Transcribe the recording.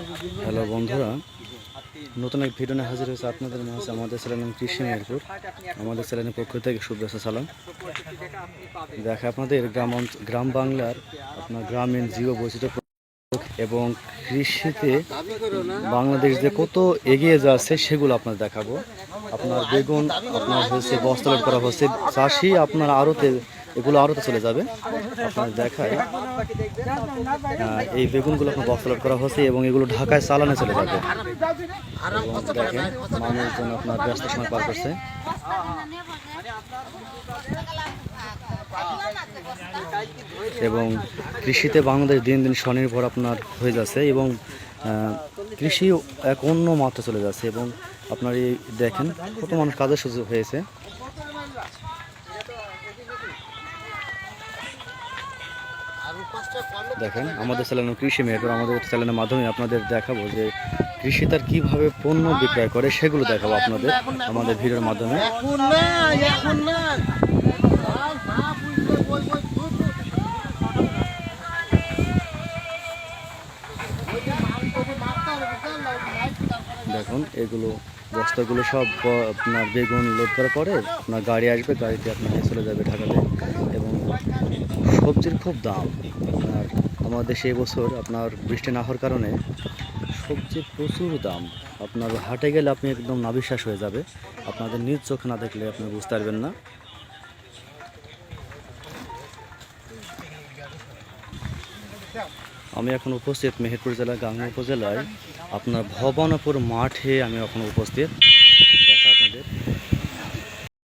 Hello বন্ধুরা, নতুন এক ভিডিও নিয়ে হাজির হয়েছে আপনাদের মাঝে। আমাদের চ্যানেল নাম কৃষি মেহেরপুর। আমাদের চ্যানেলের পক্ষ থেকে শুভেচ্ছা সালাম। দেখে আপনাদের গ্রাম বাংলার আপনার গ্রামীণ জীব বৈচিত্র্য এবং কৃষিতে বাংলাদেশ যে কত এগিয়ে যাচ্ছে সেগুলো আপনার দেখাবো। আপনার বেগুন আপনার হচ্ছে বস্তা লোড করা হচ্ছে, চাষি আপনার আড়তে এগুলো আড়তে চলে যাবে। আপনার দেখায় এই বেগুনগুলো আপনার বস্তা লোড করা হচ্ছে এবং এগুলো ঢাকায় চালানে চলে যাবে। এবং দেখেন মানুষজন আপনার ব্যস্ত সময় পার করছে। এবং কৃষিতে বাংলাদেশ দিন দিন স্বনির্ভর আপনার হয়ে যাচ্ছে এবং কৃষি এক অন্য মাত্রা চলে যাচ্ছে। এবং আপনার এই দেখেন কত মানুষ কাজের সুযোগ হয়েছে। দেখেন আমাদের চ্যানেল কৃষি মেহেরপুর। আমাদের চ্যানেলের মাধ্যমে আপনাদের দেখাবো যে কৃষি তার কীভাবে পণ্য বিক্রয় করে সেগুলো দেখাবো আপনাদের আমাদের ভিডিওর মাধ্যমে। দেখুন এগুলো বস্তাগুলো সব আপনার বেগুন লোড করার পরে আপনার গাড়ি আসবে, গাড়িতে আপনার চলে যাবে ঢাকাতে। এবং সবজির খুব দাম আপনার আমাদের দেশে এবছর আপনার বৃষ্টি না হওয়ার কারণে সবজির প্রচুর দাম। আপনার হাটে গেলে আপনি একদম নাবিশ্বাস হয়ে যাবে, আপনাদের নিজ চোখে না দেখলে আপনি বুঝতে পারবেন না। আমি এখন উপস্থিত মেহেরপুর জেলার গাংনী উপজেলায় আপনার ভবানীপুর মাঠে আমি এখন উপস্থিত।